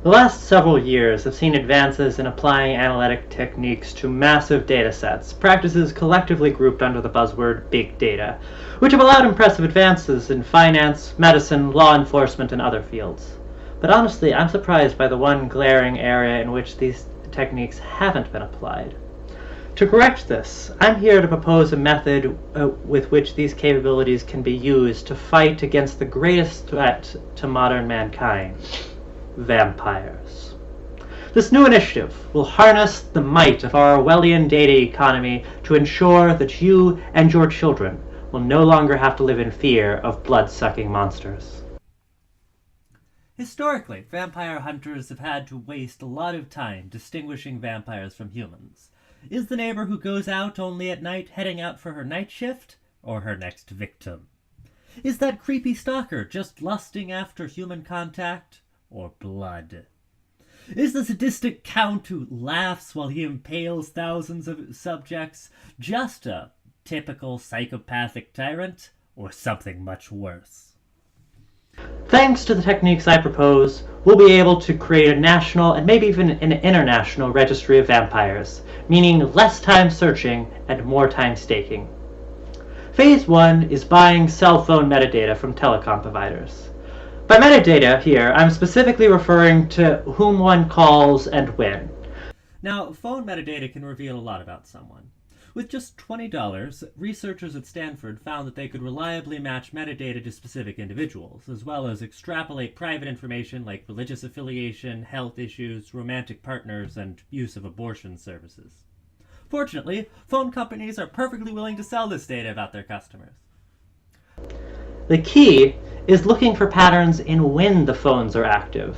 The last several years have seen advances in applying analytic techniques to massive datasets, practices collectively grouped under the buzzword big data, which have allowed impressive advances in finance, medicine, law enforcement, and other fields. But honestly, I'm surprised by the one glaring area in which these techniques haven't been applied. To correct this, I'm here to propose a method with which these capabilities can be used to fight against the greatest threat to modern mankind: vampires. This new initiative will harness the might of our Orwellian data economy to ensure that you and your children will no longer have to live in fear of blood-sucking monsters. Historically, vampire hunters have had to waste a lot of time distinguishing vampires from humans. Is the neighbor who goes out only at night heading out for her night shift, or her next victim? Is that creepy stalker just lusting after human contact, or blood? Is the sadistic count who laughs while he impales thousands of subjects just a typical psychopathic tyrant, or something much worse? Thanks to the techniques I propose, we'll be able to create a national and maybe even an international registry of vampires, meaning less time searching and more time staking. Phase 1 is buying cell phone metadata from telecom providers. By metadata here, I'm specifically referring to whom one calls and when. Now, phone metadata can reveal a lot about someone. With just $20, researchers at Stanford found that they could reliably match metadata to specific individuals, as well as extrapolate private information like religious affiliation, health issues, romantic partners, and use of abortion services. Fortunately, phone companies are perfectly willing to sell this data about their customers. The key is looking for patterns in when the phones are active.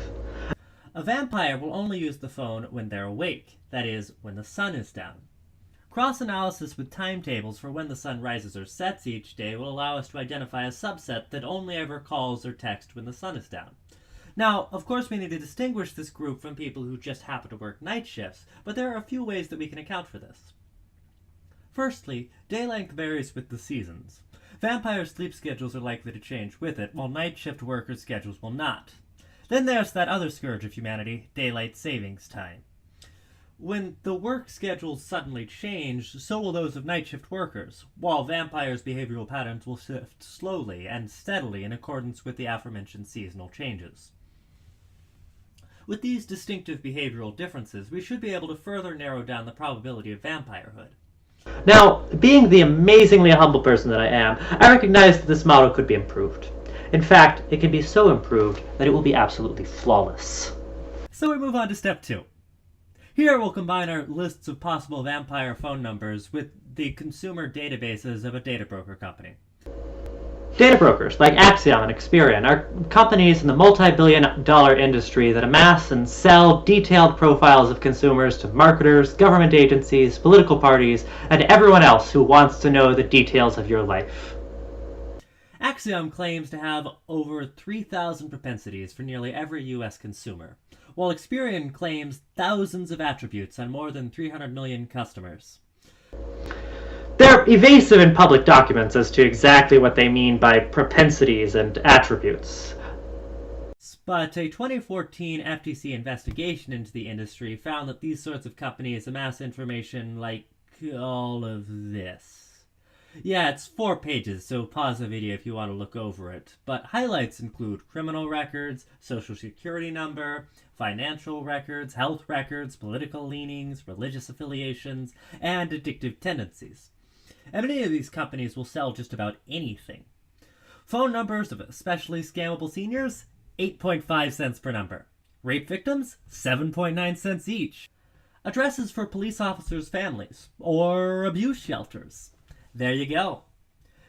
A vampire will only use the phone when they're awake, that is, when the sun is down. Cross-analysis with timetables for when the sun rises or sets each day will allow us to identify a subset that only ever calls or texts when the sun is down. Now, of course we need to distinguish this group from people who just happen to work night shifts, but there are a few ways that we can account for this. Firstly, day length varies with the seasons. Vampire sleep schedules are likely to change with it, while night shift workers' schedules will not. Then there's that other scourge of humanity, daylight savings time. When the work schedules suddenly change, so will those of night shift workers, while vampires' behavioral patterns will shift slowly and steadily in accordance with the aforementioned seasonal changes. With these distinctive behavioral differences, we should be able to further narrow down the probability of vampirehood. Now, being the amazingly humble person that I am, I recognize that this model could be improved. In fact, it can be so improved that it will be absolutely flawless. So we move on to step 2. Here we'll combine our lists of possible vampire phone numbers with the consumer databases of a data broker company. Data brokers like Axiom and Experian are companies in the multi-billion-dollar industry that amass and sell detailed profiles of consumers to marketers, government agencies, political parties, and everyone else who wants to know the details of your life. Axiom claims to have over 3,000 propensities for nearly every U.S. consumer, while Experian claims thousands of attributes on more than 300 million customers. They're evasive in public documents as to exactly what they mean by propensities and attributes. But a 2014 FTC investigation into the industry found that these sorts of companies amass information like all of this. Yeah, it's 4 pages, so pause the video if you want to look over it. But highlights include criminal records, social security number, financial records, health records, political leanings, religious affiliations, and addictive tendencies. And many of these companies will sell just about anything. Phone numbers of especially scammable seniors, 8.5 cents per number. Rape victims, 7.9 cents each. Addresses for police officers' families, or abuse shelters. There you go.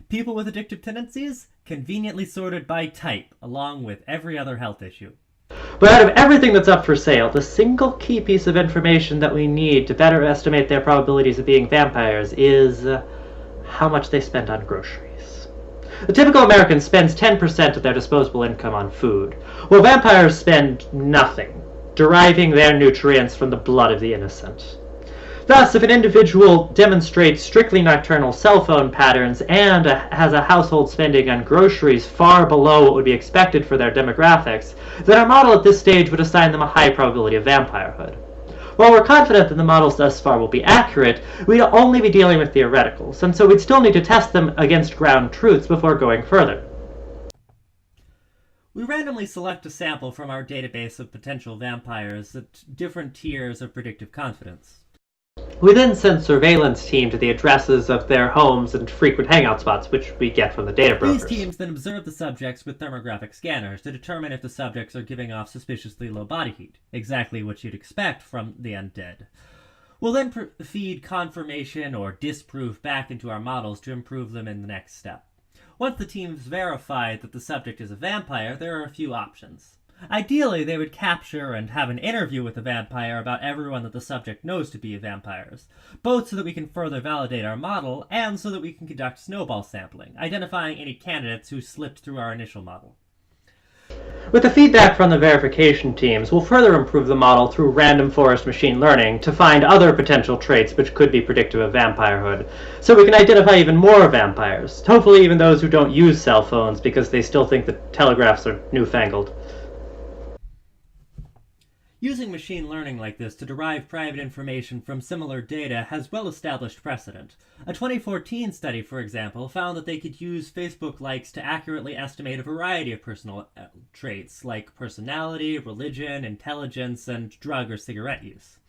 People with addictive tendencies, conveniently sorted by type, along with every other health issue. But out of everything that's up for sale, the single key piece of information that we need to better estimate their probabilities of being vampires is how much they spend on groceries. The typical American spends 10% of their disposable income on food, while vampires spend nothing, deriving their nutrients from the blood of the innocent. Thus, if an individual demonstrates strictly nocturnal cell phone patterns and has a household spending on groceries far below what would be expected for their demographics, then our model at this stage would assign them a high probability of vampirehood. While we're confident that the models thus far will be accurate, we'd only be dealing with theoreticals, and so we'd still need to test them against ground truths before going further. We randomly select a sample from our database of potential vampires at different tiers of predictive confidence. We then send surveillance team to the addresses of their homes and frequent hangout spots, which we get from the data brokers. These teams then observe the subjects with thermographic scanners to determine if the subjects are giving off suspiciously low body heat, exactly what you'd expect from the undead. We'll then feed confirmation or disproof back into our models to improve them in the next step. Once the teams verify that the subject is a vampire, there are a few options. Ideally, they would capture and have an interview with the vampire about everyone that the subject knows to be vampires, both so that we can further validate our model and so that we can conduct snowball sampling, identifying any candidates who slipped through our initial model. With the feedback from the verification teams, we'll further improve the model through random forest machine learning to find other potential traits which could be predictive of vampirehood, so we can identify even more vampires, hopefully even those who don't use cell phones because they still think that telegraphs are newfangled. Using machine learning like this to derive private information from similar data has well-established precedent. A 2014 study, for example, found that they could use Facebook likes to accurately estimate a variety of personal traits, like personality, religion, intelligence, and drug or cigarette use.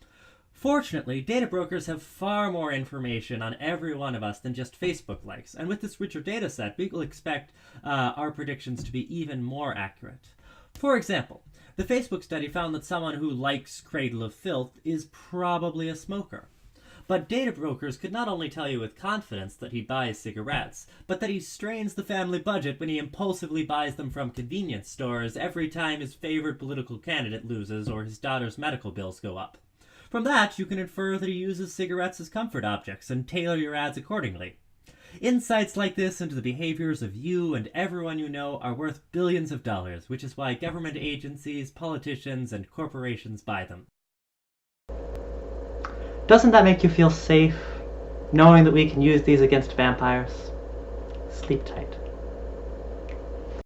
Fortunately, data brokers have far more information on every one of us than just Facebook likes, and with this richer data set, we will expect our predictions to be even more accurate. For example, the Facebook study found that someone who likes Cradle of Filth is probably a smoker. But data brokers could not only tell you with confidence that he buys cigarettes, but that he strains the family budget when he impulsively buys them from convenience stores every time his favored political candidate loses or his daughter's medical bills go up. From that, you can infer that he uses cigarettes as comfort objects and tailor your ads accordingly. Insights like this into the behaviors of you and everyone you know are worth billions of dollars, which is why government agencies, politicians, and corporations buy them. Doesn't that make you feel safe, knowing that we can use these against vampires? Sleep tight.